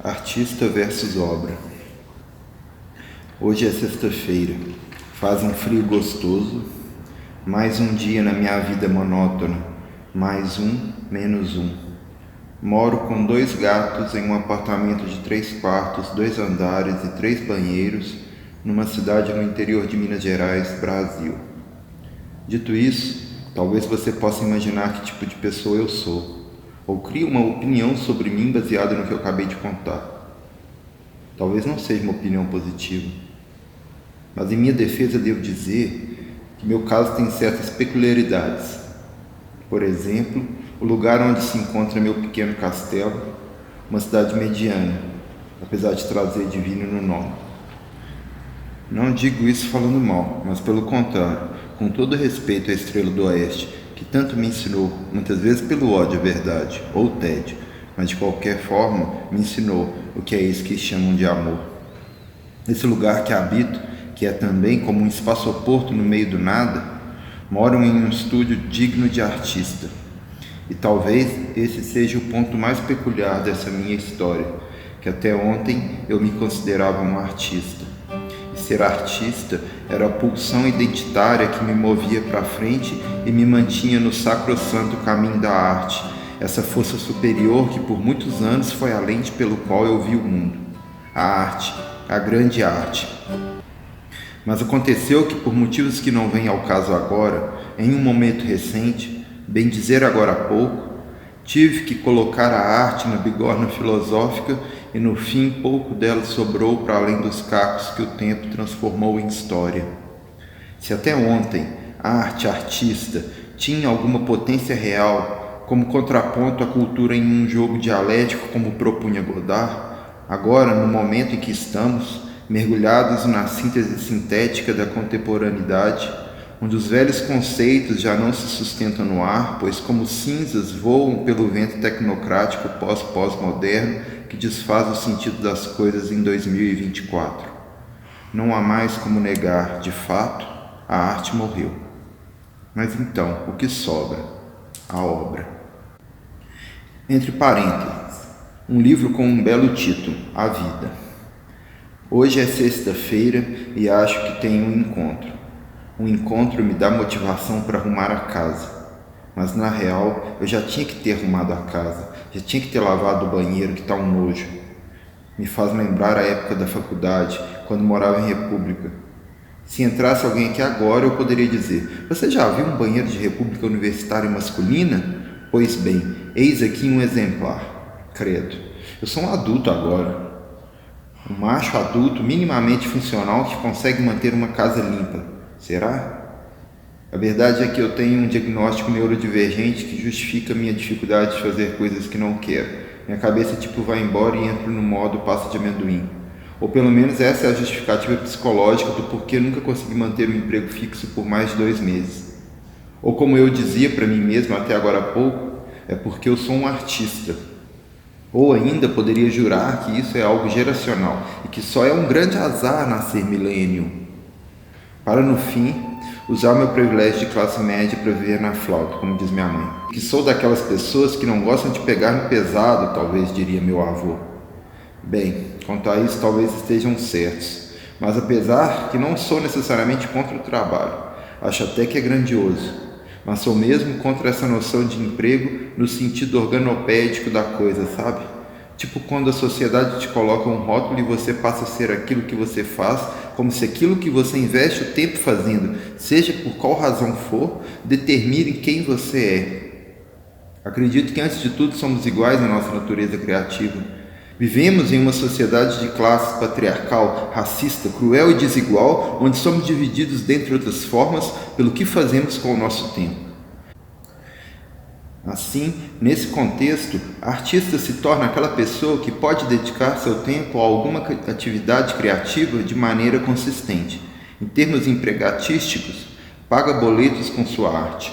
Artista versus obra. Hoje é sexta-feira, faz um frio gostoso, mais um dia na minha vida monótona, mais um, menos um. Moro com 2 gatos em um apartamento de 3 quartos, 2 andares e 3 banheiros, numa cidade no interior de Minas Gerais, Brasil. Dito isso, talvez você possa imaginar que tipo de pessoa eu sou, ou crie uma opinião sobre mim baseada no que eu acabei de contar. Talvez não seja uma opinião positiva, mas em minha defesa devo dizer que meu caso tem certas peculiaridades. Por exemplo, o lugar onde se encontra meu pequeno castelo, uma cidade mediana, apesar de trazer divino no nome. Não digo isso falando mal, mas pelo contrário, com todo respeito à Estrela do Oeste, que tanto me ensinou, muitas vezes pelo ódio à verdade, ou tédio, mas de qualquer forma me ensinou o que é isso que chamam de amor. Esse lugar que habito, que é também como um espaçoporto no meio do nada, moro em um estúdio digno de artista. E talvez esse seja o ponto mais peculiar dessa minha história, que até ontem eu me considerava um artista. E ser artista era a pulsão identitária que me movia para frente e me mantinha no sacrossanto caminho da arte, essa força superior que por muitos anos foi a lente pelo qual eu vi o mundo. A arte, a grande arte. Mas aconteceu que, por motivos que não vêm ao caso agora, em um momento recente, bem dizer agora há pouco, tive que colocar a arte na bigorna filosófica e no fim pouco dela sobrou para além dos cacos que o tempo transformou em história. Se até ontem a arte artista tinha alguma potência real, como contraponto à cultura em um jogo dialético como propunha Godard, agora, no momento em que estamos, mergulhados na síntese sintética da contemporaneidade, onde os velhos conceitos já não se sustentam no ar, pois como cinzas voam pelo vento tecnocrático pós-moderno que desfaz o sentido das coisas em 2024. Não há mais como negar, de fato, a arte morreu. Mas então, o que sobra? A obra. Entre parênteses, um livro com um belo título, A Vida. Hoje é sexta-feira e acho que tenho um encontro. Um encontro me dá motivação para arrumar a casa. Mas na real, eu já tinha que ter arrumado a casa. Já tinha que ter lavado o banheiro, que tá um nojo. Me faz lembrar a época da faculdade, quando morava em República. Se entrasse alguém aqui agora, eu poderia dizer: você já viu um banheiro de República Universitária masculina? Pois bem, eis aqui um exemplar. Credo, eu sou um adulto agora. Um macho adulto minimamente funcional que consegue manter uma casa limpa. Será? A verdade é que eu tenho um diagnóstico neurodivergente que justifica minha dificuldade de fazer coisas que não quero. Minha cabeça vai embora e entro no modo pasta de amendoim. Ou pelo menos essa é a justificativa psicológica do porquê nunca consegui manter um emprego fixo por mais de 2 meses. Ou como eu dizia para mim mesmo até agora há pouco, é porque eu sou um artista. Ou ainda poderia jurar que isso é algo geracional e que só é um grande azar nascer millennium. Para no fim, usar meu privilégio de classe média para viver na flauta, como diz minha mãe. Que sou daquelas pessoas que não gostam de pegar no pesado, talvez diria meu avô. Bem, quanto a isso talvez estejam certos, mas apesar que não sou necessariamente contra o trabalho, acho até que é grandioso, mas sou mesmo contra essa noção de emprego no sentido organopédico da coisa, sabe? Tipo quando a sociedade te coloca um rótulo e você passa a ser aquilo que você faz, como se aquilo que você investe o tempo fazendo, seja por qual razão for, determine quem você é. Acredito que antes de tudo somos iguais em nossa natureza criativa. Vivemos em uma sociedade de classes patriarcal, racista, cruel e desigual, onde somos divididos, dentre outras formas, pelo que fazemos com o nosso tempo. Assim, nesse contexto, artista se torna aquela pessoa que pode dedicar seu tempo a alguma atividade criativa de maneira consistente. Em termos empregatísticos, paga boletos com sua arte.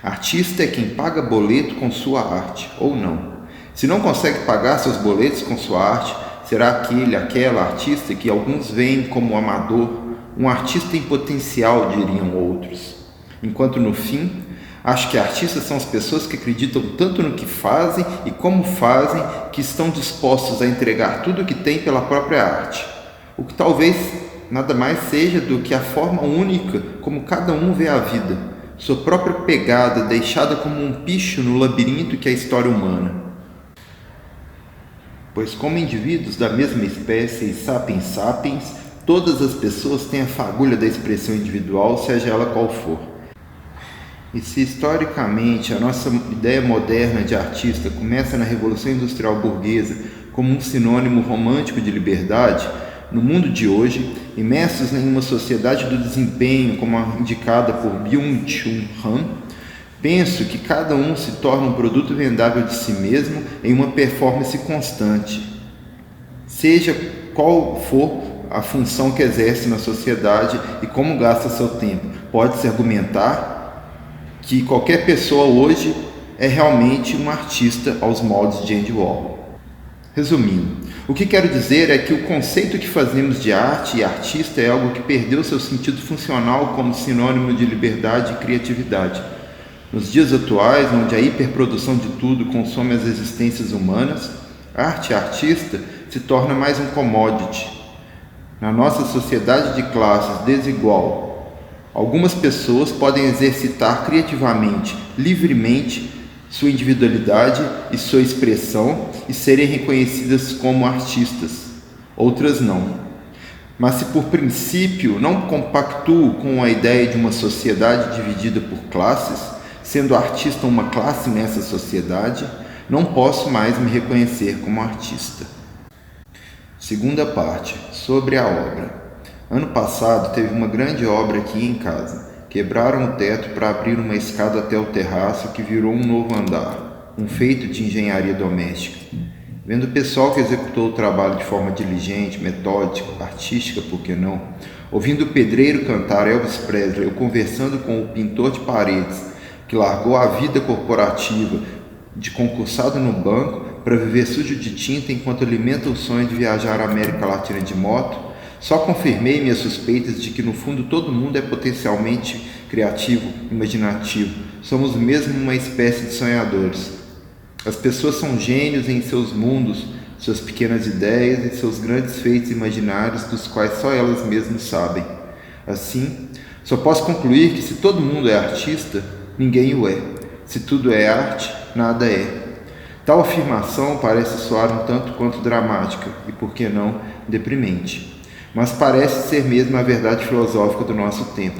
Artista é quem paga boleto com sua arte, ou não. Se não consegue pagar seus boletos com sua arte, será aquela artista que alguns veem como amador, um artista em potencial, diriam outros. Enquanto no fim, Acho que artistas são as pessoas que acreditam tanto no que fazem e como fazem, que estão dispostos a entregar tudo o que têm pela própria arte. O que talvez nada mais seja do que a forma única como cada um vê a vida, sua própria pegada deixada como um picho no labirinto que é a história humana. Pois como indivíduos da mesma espécie e sapiens sapiens, todas as pessoas têm a fagulha da expressão individual, seja ela qual for. E se historicamente a nossa ideia moderna de artista começa na Revolução Industrial Burguesa como um sinônimo romântico de liberdade, no mundo de hoje, imersos em uma sociedade do desempenho como indicada por Byung-Chul Han, penso que cada um se torna um produto vendável de si mesmo em uma performance constante. Seja qual for a função que exerce na sociedade e como gasta seu tempo, pode-se argumentar que qualquer pessoa hoje é realmente um artista aos moldes de Andy Warhol. Resumindo, o que quero dizer é que o conceito que fazemos de arte e artista é algo que perdeu seu sentido funcional como sinônimo de liberdade e criatividade. Nos dias atuais, onde a hiperprodução de tudo consome as existências humanas, arte e artista se torna mais um commodity. Na nossa sociedade de classes desigual, algumas pessoas podem exercitar criativamente, livremente, sua individualidade e sua expressão e serem reconhecidas como artistas. Outras não. Mas se por princípio não compactuo com a ideia de uma sociedade dividida por classes, sendo artista uma classe nessa sociedade, não posso mais me reconhecer como artista. Segunda parte, sobre a obra. Ano passado teve uma grande obra aqui em casa. Quebraram o teto para abrir uma escada até o terraço que virou um novo andar, um feito de engenharia doméstica. Vendo o pessoal que executou o trabalho de forma diligente, metódica, artística, por que não? Ouvindo o pedreiro cantar Elvis Presley, ou conversando com o pintor de paredes, que largou a vida corporativa de concursado no banco para viver sujo de tinta enquanto alimenta o sonho de viajar à América Latina de moto, só confirmei minhas suspeitas de que no fundo todo mundo é potencialmente criativo, imaginativo. Somos mesmo uma espécie de sonhadores. As pessoas são gênios em seus mundos, suas pequenas ideias e seus grandes feitos imaginários dos quais só elas mesmas sabem. Assim, só posso concluir que se todo mundo é artista, ninguém o é. Se tudo é arte, nada é. Tal afirmação parece soar um tanto quanto dramática e, por que não, deprimente. Mas parece ser mesmo a verdade filosófica do nosso tempo.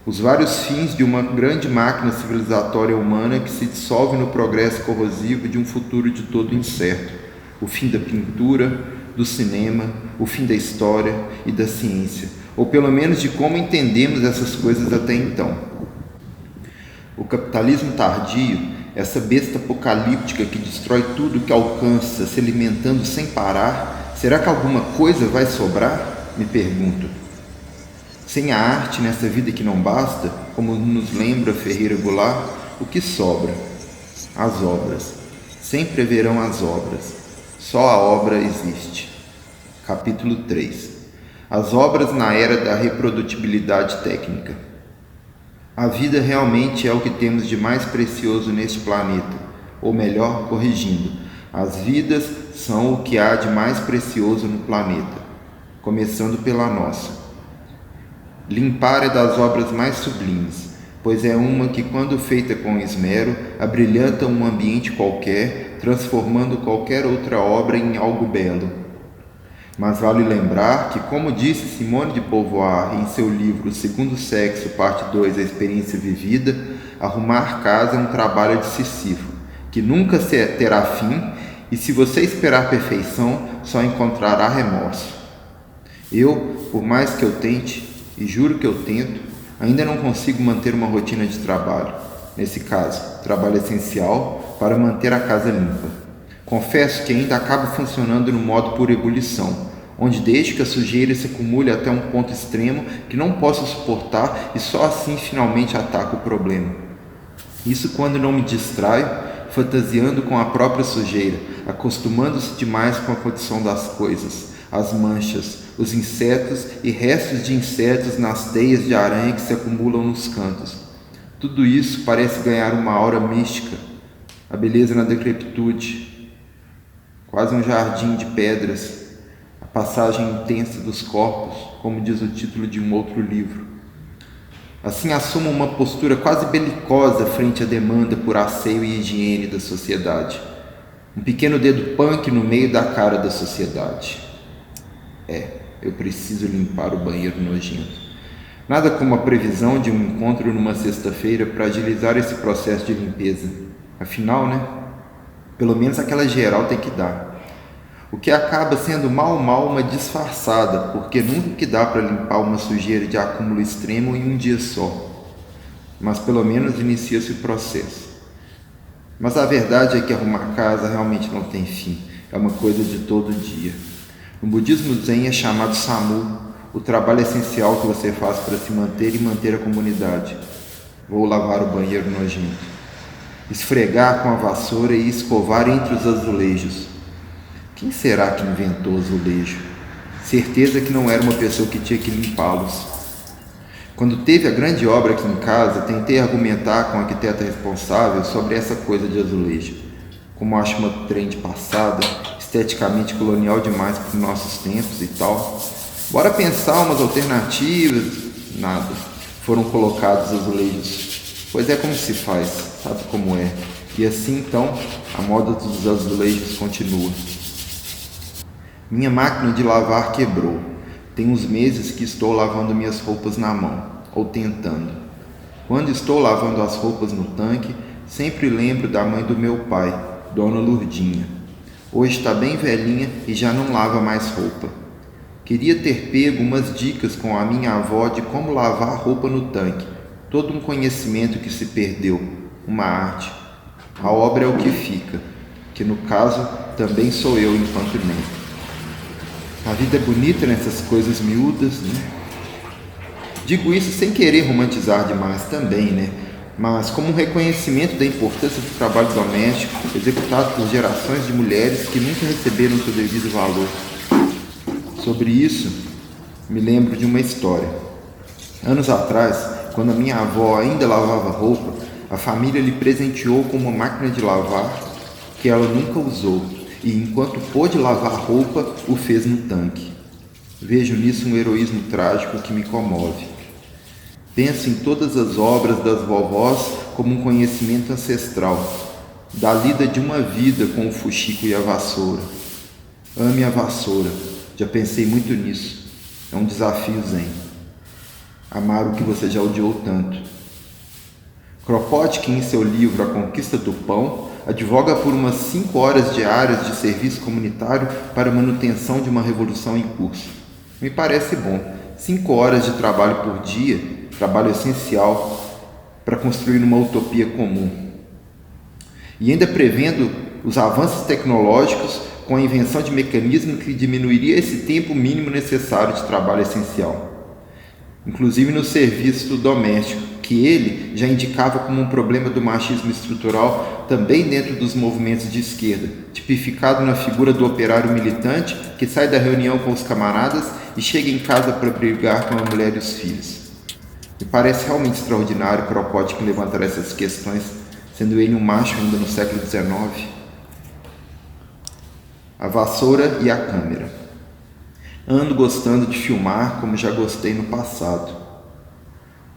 Os vários fins de uma grande máquina civilizatória humana que se dissolve no progresso corrosivo de um futuro de todo incerto. O fim da pintura, do cinema, o fim da história e da ciência, ou pelo menos de como entendemos essas coisas até então. O capitalismo tardio, essa besta apocalíptica que destrói tudo que alcança, se alimentando sem parar, será que alguma coisa vai sobrar? Me pergunto. Sem a arte nessa vida que não basta, como nos lembra Ferreira Goulart, o que sobra? As obras. Sempre haverão as obras. Só a obra existe. Capítulo 3. As obras na era da reprodutibilidade técnica. A vida realmente é o que temos de mais precioso neste planeta, ou melhor, corrigindo, as vidas são o que há de mais precioso no planeta, começando pela nossa. Limpar é das obras mais sublimes, pois é uma que, quando feita com esmero, abrilhanta um ambiente qualquer, transformando qualquer outra obra em algo belo. Mas vale lembrar que, como disse Simone de Beauvoir em seu livro O Segundo Sexo, parte 2, A Experiência Vivida, arrumar casa é um trabalho de Sísifo, que nunca terá fim, e se você esperar perfeição, só encontrará remorso. Eu, por mais que eu tente, e juro que eu tento, ainda não consigo manter uma rotina de trabalho. Nesse caso, trabalho essencial para manter a casa limpa. Confesso que ainda acabo funcionando no modo por ebulição, onde deixo que a sujeira se acumule até um ponto extremo que não posso suportar e só assim finalmente ataco o problema. Isso quando não me distraio, fantasiando com a própria sujeira, acostumando-se demais com a condição das coisas, as manchas, os insetos e restos de insetos nas teias de aranha que se acumulam nos cantos. Tudo isso parece ganhar uma aura mística, a beleza na decrepitude, quase um jardim de pedras, a passagem intensa dos corpos, como diz o título de um outro livro. Assim assumo uma postura quase belicosa frente à demanda por asseio e higiene da sociedade. Um pequeno dedo punk no meio da cara da sociedade. Eu preciso limpar o banheiro nojento. Nada como a previsão de um encontro numa sexta-feira para agilizar esse processo de limpeza. Afinal, né? Pelo menos aquela geral tem que dar. O que acaba sendo mal uma disfarçada, porque nunca que dá para limpar uma sujeira de acúmulo extremo em um dia só. Mas pelo menos inicia-se o processo. Mas a verdade é que arrumar casa realmente não tem fim. É uma coisa de todo dia. No budismo Zen é chamado Samu, o trabalho essencial que você faz para se manter e manter a comunidade. Vou lavar o banheiro nojento. Esfregar com a vassoura e escovar entre os azulejos. Quem será que inventou o azulejo? Certeza que não era uma pessoa que tinha que limpá-los. Quando teve a grande obra aqui em casa, tentei argumentar com a arquiteta responsável sobre essa coisa de azulejo. Como acho uma trend passada, esteticamente colonial demais para os nossos tempos e tal. Bora pensar umas alternativas. Nada. Foram colocados azulejos. Pois é como se faz, sabe como é. E assim então, a moda dos azulejos continua. Minha máquina de lavar quebrou. Tem uns meses que estou lavando minhas roupas na mão, ou tentando. Quando estou lavando as roupas no tanque, sempre lembro da mãe do meu pai, Dona Lurdinha. Hoje está bem velhinha e já não lava mais roupa. Queria ter pego umas dicas com a minha avó de como lavar roupa no tanque. Todo um conhecimento que se perdeu, uma arte. A obra é o que fica, que no caso também sou eu enquanto negro. A vida é bonita nessas coisas miúdas, né? Digo isso sem querer romantizar demais também, né? Mas como um reconhecimento da importância do trabalho doméstico executado por gerações de mulheres que nunca receberam seu devido valor. Sobre isso, me lembro de uma história. Anos atrás, quando a minha avó ainda lavava roupa, a família lhe presenteou com uma máquina de lavar que ela nunca usou. E enquanto pôde lavar roupa, o fez no tanque. Vejo nisso um heroísmo trágico que me comove. Penso em todas as obras das vovós como um conhecimento ancestral, da lida de uma vida com o fuxico e a vassoura. Ame a vassoura, já pensei muito nisso. É um desafio zen. Amar o que você já odiou tanto. Kropotkin, em seu livro A Conquista do Pão, advoga por umas 5 horas diárias de serviço comunitário para a manutenção de uma revolução em curso. Me parece bom. 5 horas de trabalho por dia, trabalho essencial para construir uma utopia comum. E ainda prevendo os avanços tecnológicos com a invenção de mecanismo que diminuiria esse tempo mínimo necessário de trabalho essencial. Inclusive no serviço doméstico, que ele já indicava como um problema do machismo estrutural também dentro dos movimentos de esquerda, tipificado na figura do operário militante que sai da reunião com os camaradas e chega em casa para brigar com a mulher e os filhos. Me parece realmente extraordinário Kropotkin levantar essas questões, sendo ele um macho ainda no século XIX. A vassoura e a câmera. Ando gostando de filmar como já gostei no passado.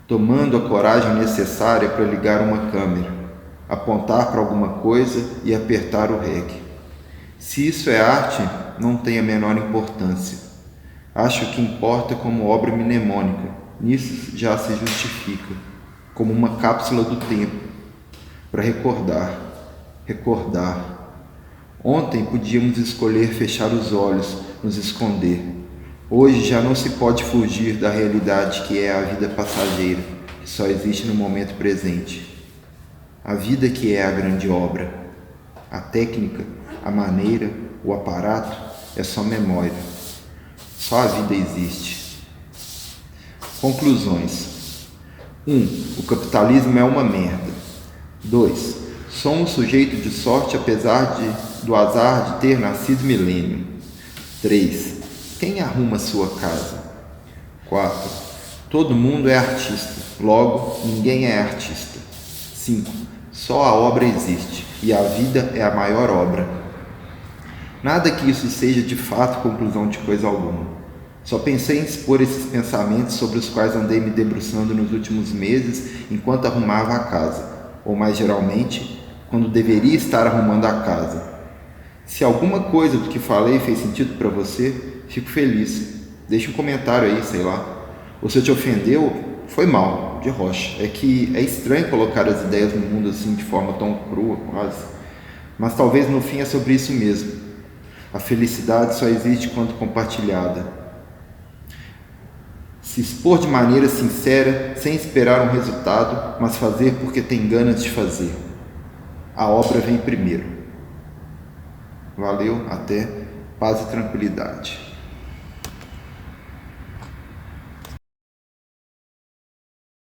Tomando a coragem necessária para ligar uma câmera, apontar para alguma coisa e apertar o REC. Se isso é arte, não tem a menor importância. Acho que importa como obra mnemônica, nisso já se justifica, como uma cápsula do tempo, para recordar. Ontem podíamos escolher fechar os olhos, nos esconder. Hoje já não se pode fugir da realidade que é a vida passageira, que só existe no momento presente. A vida que é a grande obra. A técnica, a maneira, o aparato é só memória. Só a vida existe. Conclusões. 1. O capitalismo é uma merda. 2. Sou um sujeito de sorte apesar do azar de ter nascido milênio. 3. Quem arruma sua casa? 4. Todo mundo é artista, logo ninguém é artista. 5. Só a obra existe e a vida é a maior obra. Nada que isso seja de fato conclusão de coisa alguma. Só pensei em expor esses pensamentos sobre os quais andei me debruçando nos últimos meses enquanto arrumava a casa, ou mais geralmente, quando deveria estar arrumando a casa. Se alguma coisa do que falei fez sentido para você, fico feliz. Deixe um comentário aí, sei lá. Ou se eu te ofendeu, foi mal, de rocha. É que é estranho colocar as ideias no mundo assim de forma tão crua, quase. Mas talvez no fim é sobre isso mesmo. A felicidade só existe quando compartilhada. Se expor de maneira sincera, sem esperar um resultado, mas fazer porque tem ganas de fazer. A obra vem primeiro. Valeu, até, paz e tranquilidade.